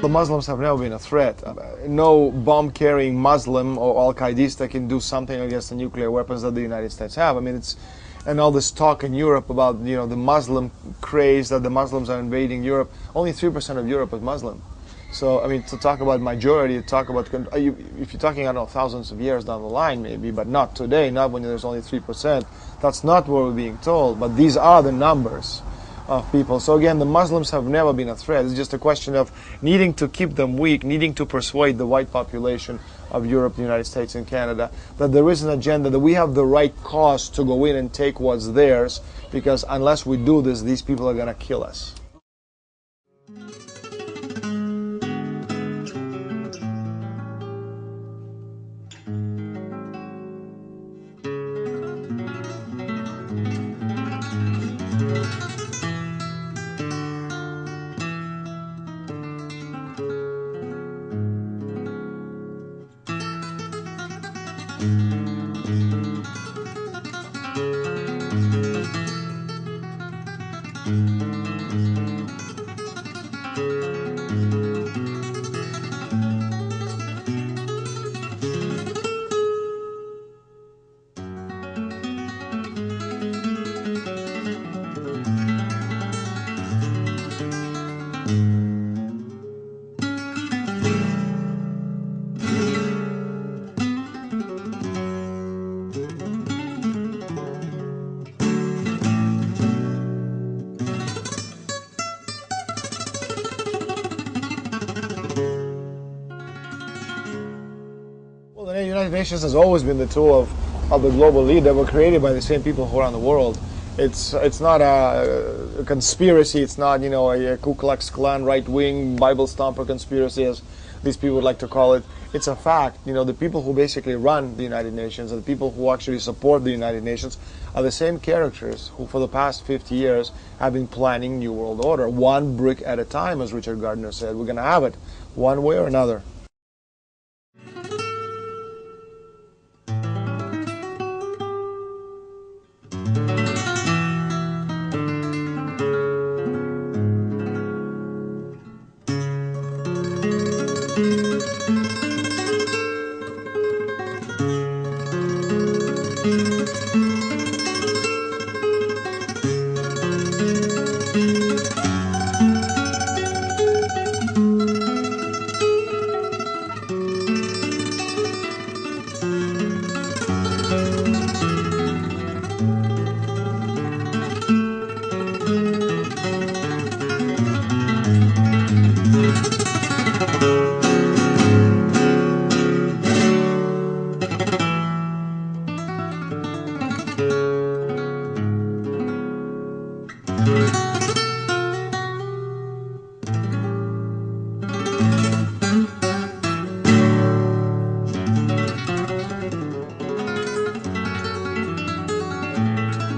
the Muslims have never been a threat. No bomb-carrying Muslim or Al-Qaedista can do something against the nuclear weapons that the United States have. I mean, and all this talk in Europe about, you know, the Muslim craze, that the Muslims are invading Europe. Only 3% of Europe is Muslim. So, I mean, to talk about majority, to talk about, if you're talking, I don't know, thousands of years down the line maybe, but not today, not when there's only 3%. That's not what we're being told, but these are the numbers of people. So again, the Muslims have never been a threat. It's just a question of needing to keep them weak, needing to persuade the white population of Europe, the United States, and Canada that there is an agenda, that we have the right cause to go in and take what's theirs, because unless we do this, these people are going to kill us. The United Nations has always been the tool of the global lead that were created by the same people who around the world. It's not a conspiracy. It's not, you know, a Ku Klux Klan right-wing Bible stomper conspiracy, as these people would like to call it. It's a fact. You know, the people who basically run the United Nations and the people who actually support the United Nations are the same characters who, for the past 50 years, have been planning New World Order, one brick at a time, as Richard Gardner said. We're going to have it one way or another.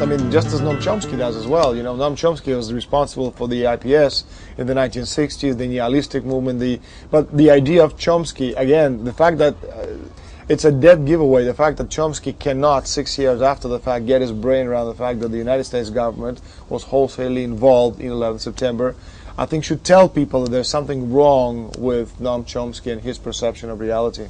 I mean, just as Noam Chomsky does as well. You know, Noam Chomsky was responsible for the IPS in the 1960s, the nihilistic movement. But the idea of Chomsky, again, the fact that it's a dead giveaway, the fact that Chomsky cannot, 6 years after the fact, get his brain around the fact that the United States government was wholesalely involved in 11 September, I think should tell people that there's something wrong with Noam Chomsky and his perception of reality.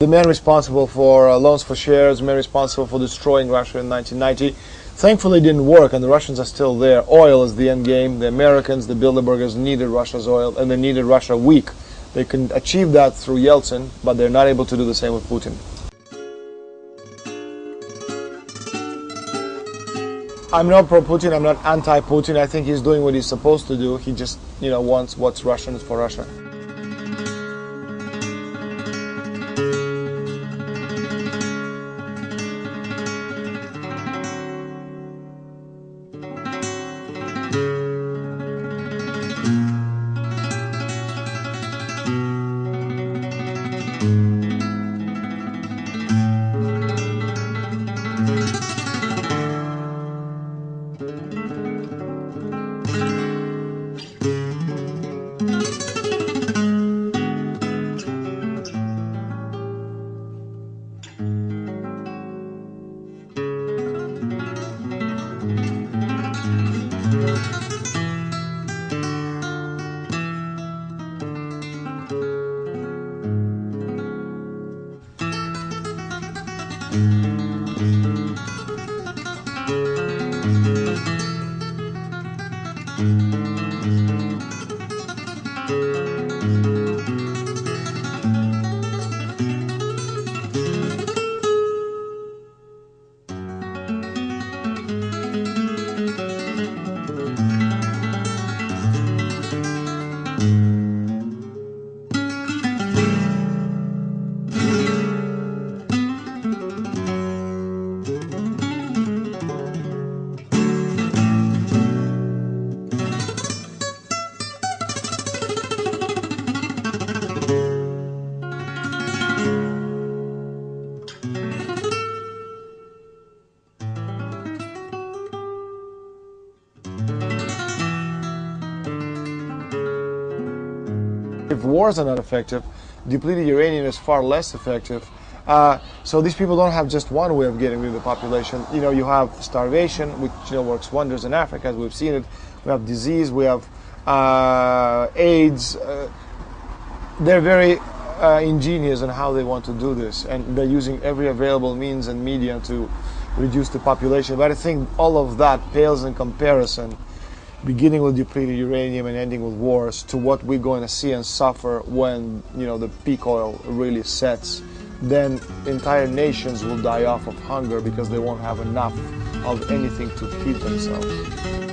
The man responsible for loans for shares, the man responsible for destroying Russia in 1990. Thankfully, it didn't work, and the Russians are still there. Oil is the end game. The Americans, the Bilderbergers, needed Russia's oil, and they needed Russia weak. They can achieve that through Yeltsin, but they're not able to do the same with Putin. I'm not pro-Putin. I'm not anti-Putin. I think he's doing what he's supposed to do. He just, wants what's Russian is for Russia. If wars are not effective, depleted uranium is far less effective. So these people don't have just one way of getting rid of the population. You have starvation, which works wonders in Africa, as we've seen it. We have disease, we have AIDS. They're very ingenious in how they want to do this, and they're using every available means and media to reduce the population. But I think all of that pales in comparison, beginning with depleted uranium and ending with wars, to what we're going to see and suffer when the peak oil really sets. Then entire nations will die off of hunger because they won't have enough of anything to feed themselves.